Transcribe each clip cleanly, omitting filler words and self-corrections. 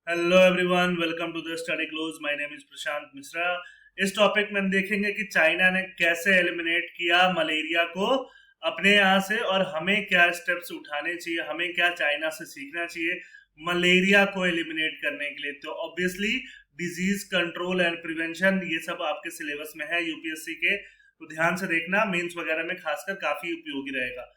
Hello everyone, welcome to the study close. My name is Prashant Mishra. इस topic में हम देखेंगे कि चाइना ने कैसे एलिमिनेट किया मलेरिया को अपने यहाँ से और हमें क्या स्टेप्स उठाने चाहिए, हमें क्या चाइना से सीखना चाहिए मलेरिया को एलिमिनेट करने के लिए। तो obviously disease control and prevention ये सब आपके सिलेबस में है यूपीएससी के, तो ध्यान से देखना, मेंस वगैरह में खासकर काफी उपयोगी रहेगा।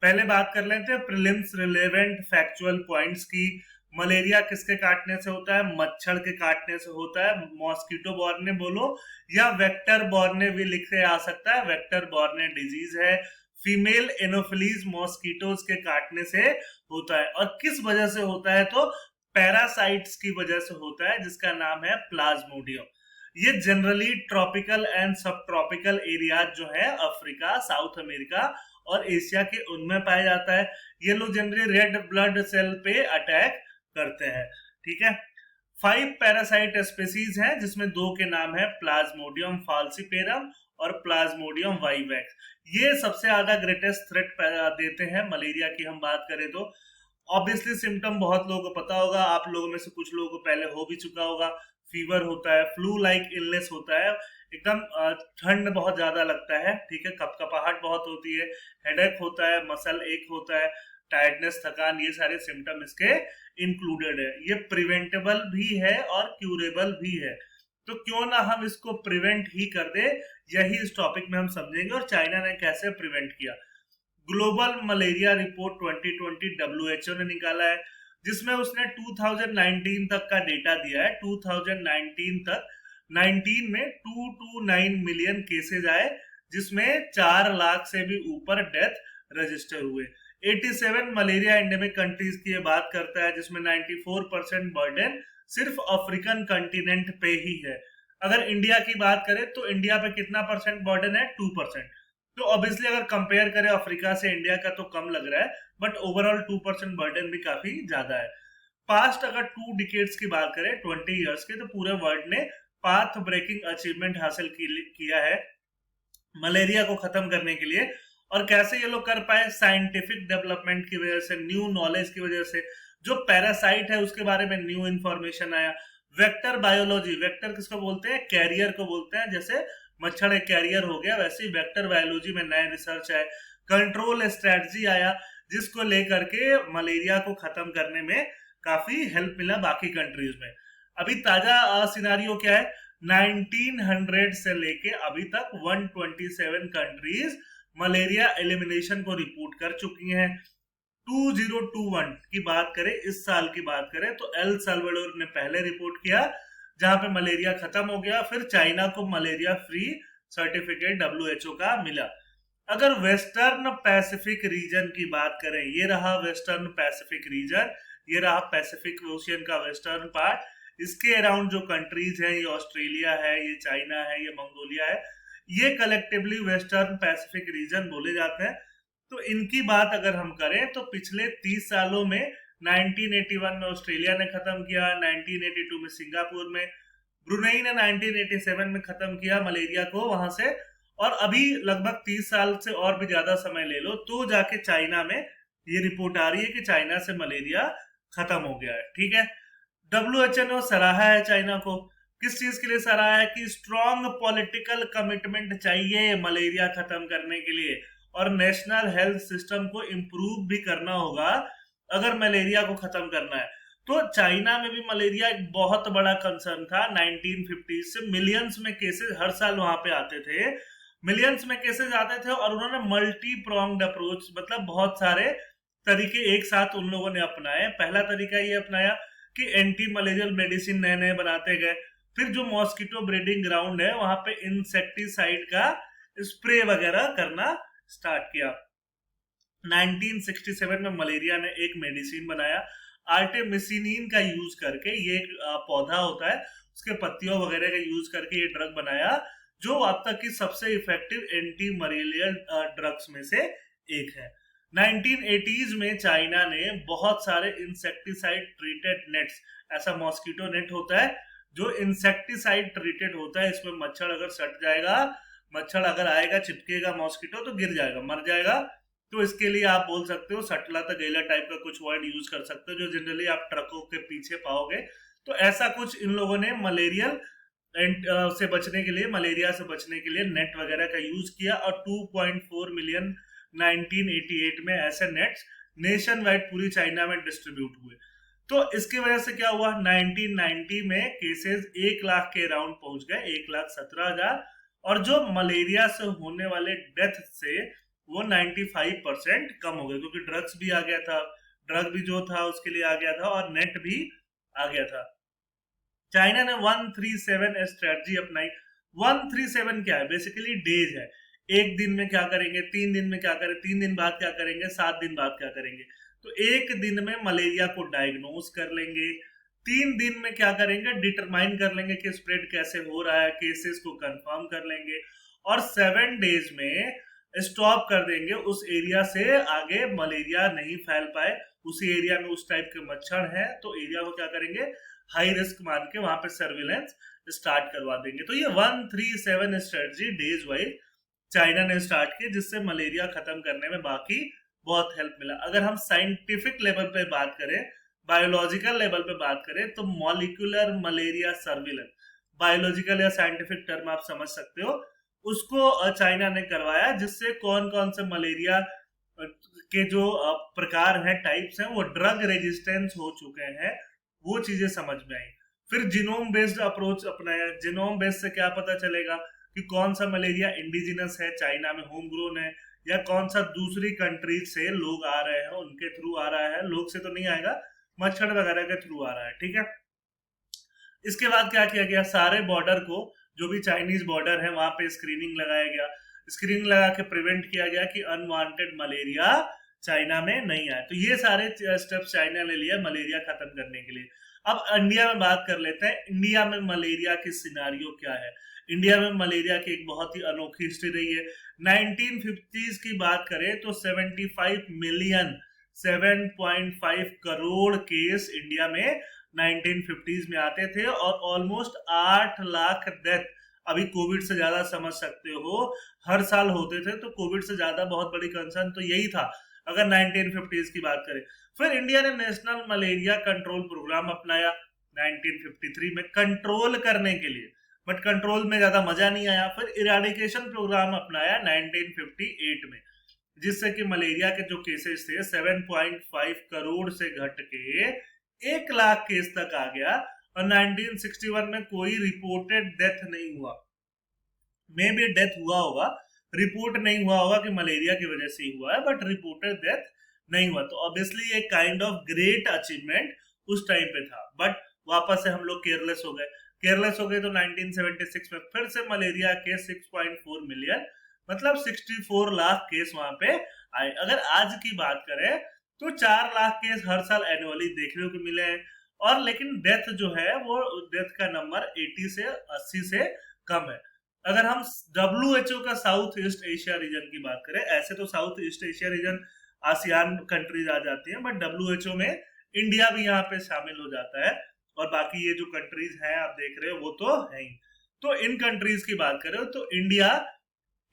पहले बात कर लेते हैं प्रीलिम्स रिलेवेंट फैक्चुअल पॉइंट्स की। मलेरिया किसके काटने से होता है? मच्छर के काटने से होता है। मॉस्किटो बॉर्ने बोलो या वेक्टर बॉर्ने भी लिखे आ सकता है, वेक्टर बॉर्ने डिजीज है। फीमेल एनोफिलीज मॉस्किटोज के काटने से होता है। और किस वजह से होता है? तो पैरासाइट्स की वजह से होता है, जिसका नाम है प्लाज्मोडियम। ये जनरली ट्रॉपिकल एंड सब ट्रॉपिकल एरियाज जो है अफ्रीका, साउथ अमेरिका और एशिया के, उनमें पाया जाता है। ये लोग जनरली रेड ब्लड सेल पे अटैक करते हैं। ठीक है, 5 पैरासाइट स्पेसीज हैं, जिसमें 2 के नाम है प्लाज्मोडियम फाल्सिपेरम और प्लाज्मोडियम वाइवैक्स। ये सबसे ज्यादा ग्रेटेस्ट थ्रेट देते हैं मलेरिया की हम बात करें तो। ऑब्वियसली सिम्टम बहुत लोगों को पता होगा, आप लोगों में से कुछ लोगों को पहले हो भी चुका होगा। फीवर होता है, फ्लू लाइक इलनेस होता है, एकदम ठंड बहुत ज्यादा लगता है, ठीक है, कपकपाहट बहुत होती है, हेडेक होता है, मसल एक होता है, टायर्डनेस, थकान, ये सारे सिम्टम इसके इंक्लूडेड है। ये प्रिवेंटेबल भी है और क्यूरेबल भी है, तो क्यों ना हम इसको प्रिवेंट ही कर दे, यही इस टॉपिक में हम समझेंगे और चाइना ने कैसे प्रिवेंट किया। ग्लोबल मलेरिया रिपोर्ट 2020 डब्ल्यूएचओ ने निकाला है, जिसमें उसने 2019 तक का डेटा दिया है। 2019 तक 19 में 229 मिलियन केसेज आए, जिसमें 4 लाख से भी ऊपर डेथ रजिस्टर हुए। 87 मलेरिया एंडेमिक कंट्रीज की ये बात करता है, जिसमें 94% बर्डन सिर्फ अफ्रीकन कंटिनेंट पे ही है। अगर इंडिया की बात करें तो इंडिया पे कितना परसेंट बर्डन है? 2%। तो ऑब्वियसली अगर कंपेयर करें अफ्रीका से इंडिया का तो कम लग रहा है, बट ओवरऑल 2% बर्डन भी काफी ज्यादा है। पास्ट अगर 2 डिकेड्स की बात करें, 20 ईयर्स के, तो पूरे वर्ल्ड ने पाथ ब्रेकिंग अचीवमेंट हासिल किया है मलेरिया को खत्म करने के लिए। और कैसे ये लोग कर पाए? साइंटिफिक डेवलपमेंट की वजह से, न्यू नॉलेज की वजह से, जो पैरासाइट है उसके बारे में न्यू इंफॉर्मेशन आया। वेक्टर बायोलॉजी, वेक्टर किसको बोलते हैं? कैरियर को बोलते हैं। जैसे मच्छर एक कैरियर हो गया, वैसे ही वेक्टर बायोलॉजी में नए रिसर्च आए। कंट्रोल स्ट्रेटजी आया, जिसको लेकर के मलेरिया को खत्म करने में काफी हेल्प मिला बाकी कंट्रीज में। अभी ताजा सिनारियो क्या है? 1900 से लेके अभी तक 127 कंट्रीज मलेरिया एलिमिनेशन को रिपोर्ट कर चुकी हैं। 2021 की बात करें, इस साल की बात करें, तो एल साल्वाडोर ने पहले रिपोर्ट किया, जहां पे मलेरिया खत्म हो गया। फिर चाइना को मलेरिया फ्री सर्टिफिकेट डब्ल्यूएचओ का मिला। अगर वेस्टर्न पैसिफिक रीजन की बात करें, ये रहा वेस्टर्न पैसिफिक रीजन, ये रहा पैसिफिक ओशियन का वेस्टर्न पार्ट। इसके अराउंड जो कंट्रीज हैं, ये ऑस्ट्रेलिया है, ये चाइना है, ये मंगोलिया है, ये कलेक्टिवली वेस्टर्न पैसिफिक रीजन बोले जाते हैं। तो इनकी बात अगर हम करें तो पिछले 30 सालों में 1981 में ऑस्ट्रेलिया ने खत्म किया, 1982 में सिंगापुर में, ब्रुनेई ने 1987 में खत्म किया मलेरिया को वहां से, और अभी लगभग 30 साल से और भी ज्यादा समय ले लो तो जाके चाइना में ये रिपोर्ट आ रही है कि चाइना से मलेरिया खत्म हो गया है। ठीक है, डब्ल्यूएचओ ने सराहा है चाइना को। किस चीज के लिए सराहा है? कि स्ट्रॉन्ग पॉलिटिकल कमिटमेंट चाहिए मलेरिया खत्म करने के लिए, और नेशनल हेल्थ सिस्टम को इम्प्रूव भी करना होगा अगर मलेरिया को खत्म करना है। तो चाइना में भी मलेरिया एक बहुत बड़ा कंसर्न था। 1950 से मिलियंस में केसेस हर साल वहां पे आते थे, मिलियंस में केसेस आते थे, और उन्होंने मल्टी प्रोंग्ड अप्रोच, मतलब बहुत सारे तरीके एक साथ उन लोगों ने अपनाए। पहला तरीका ये अपनाया कि एंटी मलेरियल मेडिसिन नए नए बनाते गए। फिर जो मॉस्किटो ब्रीडिंग ग्राउंड है वहां पे इंसेक्टिसाइड का स्प्रे वगैरह करना स्टार्ट किया। 1967 में मलेरिया ने एक मेडिसिन बनाया आर्टेमिसिनिन का यूज करके। ये एक पौधा होता है, उसके पत्तियों वगैरह का यूज करके ये ड्रग बनाया, जो अब तक की सबसे इफेक्टिव एंटी मलेरियल ड्रग्स में से एक है। 1980s में चाइना ने बहुत सारे इंसेक्टिसाइड ट्रीटेड नेट्स, ऐसा मॉस्किटो नेट होता है जो इंसेक्टिसाइड ट्रीटेड होता है, इसमें मच्छर अगर सट जाएगा, मच्छर अगर आएगा, चिपकेगा मॉस्किटो तो गिर जाएगा, मर जाएगा। तो इसके लिए आप बोल सकते हो सटला तगेला टाइप का कुछ वर्ड यूज कर सकते हो, जो जनरली आप ट्रकों के पीछे पाओगे। तो ऐसा कुछ इन लोगों ने से बचने के लिए, मलेरिया से बचने के लिए नेट वगैरह का यूज किया, और 2.4 मिलियन 1988 में ऐसे नेट्स नेशन वाइड पूरी चाइना में डिस्ट्रीब्यूट हुए। तो इसकी वजह से क्या हुआ, 1990 में केसेस 1 लाख के अराउंड पहुंच गए, 1,17,000, और जो मलेरिया से होने वाले डेथ से वो 95% कम हो गए, क्योंकि ड्रग्स भी आ गया था, ड्रग भी जो था उसके लिए आ गया था, और नेट भी आ गया था। चाइना ने 137 स्ट्रेटजी अपनाई। 137 क्या है, बेसिकली डेज है। एक दिन में क्या करेंगे, 3 दिन में क्या करें, 3 दिन बाद क्या करेंगे, 7 दिन बाद क्या करेंगे। तो एक दिन में मलेरिया को डायग्नोज कर लेंगे, 3 दिन में क्या करेंगे, डिटरमाइन कर लेंगे कि स्प्रेड कैसे हो रहा है, केसेस को कंफर्म कर लेंगे, और 7 डेज में स्टॉप कर देंगे, उस एरिया से आगे मलेरिया नहीं फैल पाए। उसी एरिया में उस टाइप के मच्छर है तो एरिया को क्या करेंगे, हाई रिस्क मान के वहां पे सर्विलेंस स्टार्ट करवा देंगे। तो ये 137 स्ट्रेटजी डेज वाइज चाइना ने स्टार्ट की, जिससे मलेरिया खत्म करने में बाकी बहुत हेल्प मिला। अगर हम साइंटिफिक लेवल पे बात करें, बायोलॉजिकल लेवल पे बात करें, तो मॉलिक्यूलर मलेरिया सर्विलेंस, बायोलॉजिकल या साइंटिफिक टर्म आप समझ सकते हो, उसको चाइना ने करवाया, जिससे कौन कौन से मलेरिया के जो प्रकार हैं, टाइप्स हैं, वो ड्रग रेजिस्टेंस हो चुके हैं, वो चीजें समझ में आई। फिर जीनोम बेस्ड अप्रोच अपनाया। जीनोम बेस्ड से क्या पता चलेगा कि कौन सा मलेरिया इंडिजिनस है, चाइना में होम ग्रोन है, या कौन सा दूसरी कंट्रीज से लोग आ रहे हैं उनके थ्रू आ रहा है। लोग से तो नहीं आएगा, मच्छर वगैरह के थ्रू आ रहा है, ठीक है। इसके बाद क्या किया गया, सारे बॉर्डर को, जो भी चाइनीज बॉर्डर है वहां पे स्क्रीनिंग लगाया गया। स्क्रीनिंग लगा के प्रिवेंट किया गया कि अनवांटेड मलेरिया चाइना में नहीं आए। तो ये सारे स्टेप्स चाइना ने लिए मलेरिया खत्म करने के लिए। अब इंडिया में बात कर लेते हैं, इंडिया में मलेरिया की सिनारियो क्या है। इंडिया में मलेरिया की एक बहुत ही अनोखी हिस्ट्री रही है। 1950s की बात करें तो 75 मिलियन 7.5 करोड़ केस इंडिया में 1950s में आते थे, और ऑलमोस्ट 8 लाख डेथ, अभी कोविड से ज्यादा समझ सकते हो, हर साल होते थे। तो कोविड से ज्यादा बहुत बड़ी कंसर्न तो यही था अगर 1950s की बात करें। फिर इंडिया ने नेशनल मलेरिया कंट्रोल प्रोग्राम अपनाया 1953 में कंट्रोल करने के लिए, बट कंट्रोल में ज्यादा मजा नहीं आया। फिर इराडिकेशन प्रोग्राम अपनाया 1958 में, जिससे कि मलेरिया के जो केसेस थे 7.5 करोड़ से घट के 1 लाख केस तक आ गया, और 1961 में कोई रिपोर्टेड डेथ नहीं हुआ। मे भी डेथ हुआ होगा, रिपोर्ट नहीं हुआ होगा कि मलेरिया की वजह से ही हुआ है, बट रिपोर्टेड डेथ नहीं हुआ। तो ऑब्वियसली एक काइंड ऑफ ग्रेट अचीवमेंट उस टाइम पे था। बट वापस से हम लोग केयरलेस हो गए। तो 1976 में फिर से मलेरिया के 6.4 मिलियन, मतलब 64 लाख केस वहां पे आए। अगर आज की बात करें तो 4 लाख केस हर साल एनुअली देखने को मिले हैं, और लेकिन डेथ जो है वो डेथ का नंबर 80 से 80 से कम है। अगर हम WHO का साउथ ईस्ट एशिया रीजन की बात करें, ऐसे तो south east Asia region ASEAN countries आ जाती हैं, बट WHO में इंडिया भी यहाँ पे शामिल हो जाता है, और बाकी ये जो कंट्रीज हैं आप देख रहे हो वो तो है ही। तो इन कंट्रीज की बात करें तो इंडिया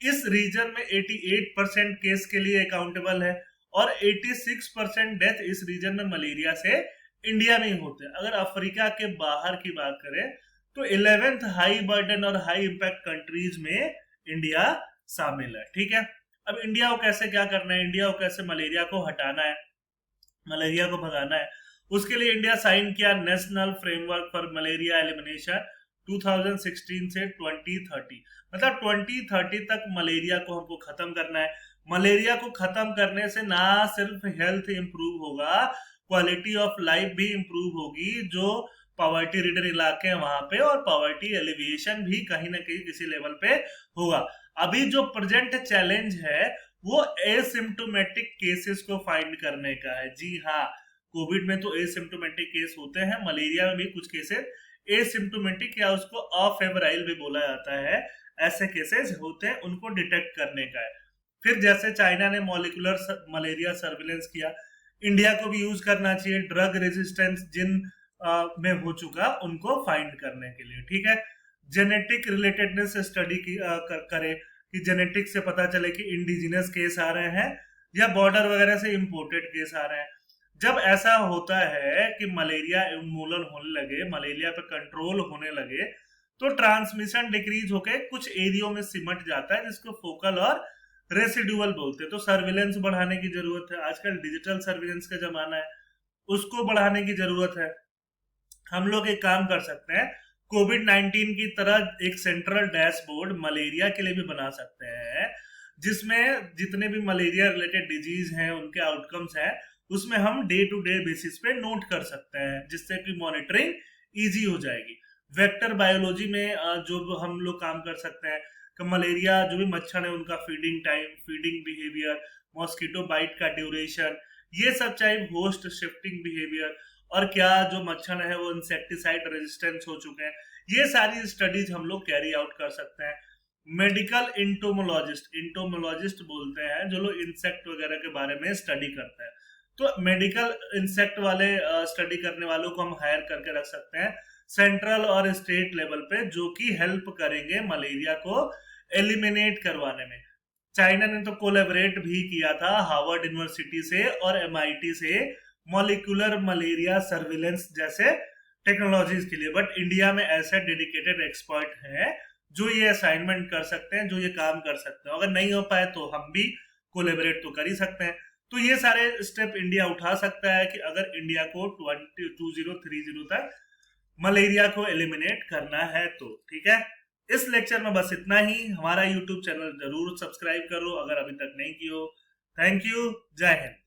इस रीजन में 88% केस के लिए अकाउंटेबल है, और 86% डेथ इस रीजन में मलेरिया से इंडिया में ही होते हैं। अगर अफ्रीका के बाहर की बात करें तो 11th हाई बर्डन और हाई इंपैक्ट कंट्रीज में इंडिया शामिल है, ठीक है। अब इंडिया को कैसे क्या करना है, इंडिया को कैसे मलेरिया को हटाना है, मलेरिया को भगाना है, उसके लिए इंडिया साइन किया national framework for malaria elimination 2016 से 2030, मतलब 2030 तक मलेरिया को हमको खत्म करना है। मलेरिया को खत्म करने से ना सिर्फ हेल्थ इंप्रूव होगा, क्वालिटी ऑफ लाइफ भी इंप्रूव होगी, जो पॉवर्टी रिडन इलाके हैं वहां पे, और पॉवर्टी एलिविएशन भी कहीं ना कहीं किसी लेवल पे होगा। अभी जो प्रेजेंट चैलेंज है वो एसिम्प्टोमेटिक केसेस को फाइंड करने का है। जी हाँ, कोविड में तो एसिम्प्टोमेटिक केस होते हैं, मलेरिया में भी कुछ केसेस एसिम्प्टोमेटिक या उसको अफेबराइल भी बोला जाता है, ऐसे केसेस होते हैं, उनको डिटेक्ट करने का है। फिर जैसे चाइना ने मॉलिक्यूलर मलेरिया सर्विलेंस किया, इंडिया को भी यूज करना चाहिए ड्रग रेजिस्टेंस जिन में हो चुका उनको फाइंड करने के लिए, ठीक है। जेनेटिक रिलेटेडनेस स्टडी करे कि जेनेटिक से पता चले कि इंडिजिनस केस आ रहे हैं या बॉर्डर वगैरह से इंपोर्टेड केस आ रहे हैं। जब ऐसा होता है कि मलेरिया उन्मूलन होने लगे, मलेरिया पे कंट्रोल होने लगे, तो ट्रांसमिशन डिक्रीज होके कुछ एरियो में सिमट जाता है, जिसको फोकल और रेसिडुअल बोलते हैं। तो सर्विलेंस बढ़ाने की जरूरत है, आजकल डिजिटल सर्विलेंस का जमाना है, उसको बढ़ाने की जरूरत है। हम लोग एक काम कर सकते हैं, कोविड-19 की तरह एक सेंट्रल डैशबोर्ड मलेरिया के लिए भी बना सकते हैं, जिसमें जितने भी मलेरिया रिलेटेड डिजीज हैं, उनके आउटकम्स हैं, उसमें हम डे टू डे बेसिस पे नोट कर सकते हैं, जिससे कि मॉनिटरिंग इजी हो जाएगी। वेक्टर बायोलॉजी में जो हम लोग काम कर सकते हैं कि मलेरिया जो भी मच्छर है उनका feeding time, feeding behaviour, mosquito bite का ड्यूरेशन, ये सब चाहे होस्ट शिफ्टिंग बिहेवियर, और क्या जो मच्छर है वो इंसेक्टिसाइड रेजिस्टेंस हो चुके हैं, ये सारी स्टडीज हम लोग कैरी आउट कर सकते हैं। मेडिकल इंटोमोलॉजिस्ट, इंटोमोलॉजिस्ट बोलते हैं जो लोग इंसेक्ट वगैरह के बारे में स्टडी करते हैं, तो मेडिकल इंसेक्ट वाले स्टडी करने वालों को हम हायर करके रख सकते हैं सेंट्रल और स्टेट लेवल पे, जो कि हेल्प करेंगे मलेरिया को एलिमिनेट करवाने में। चाइना ने तो कोलैबोरेट भी किया था हार्वर्ड यूनिवर्सिटी से और एमआईटी से मॉलिक्यूलर मलेरिया सर्विलेंस जैसे टेक्नोलॉजीज के लिए, बट इंडिया में ऐसे डेडिकेटेड एक्सपर्ट हैं जो ये असाइनमेंट कर सकते हैं, जो ये काम कर सकते हैं। अगर नहीं हो पाए तो हम भी कोलैबोरेट तो कर ही सकते हैं। तो ये सारे स्टेप इंडिया उठा सकता है कि अगर इंडिया को 2030 तक मलेरिया को एलिमिनेट करना है तो। ठीक है, इस लेक्चर में बस इतना ही। हमारा यूट्यूब चैनल जरूर सब्सक्राइब करो अगर अभी तक नहीं किया हो। थैंक यू, जय हिंद।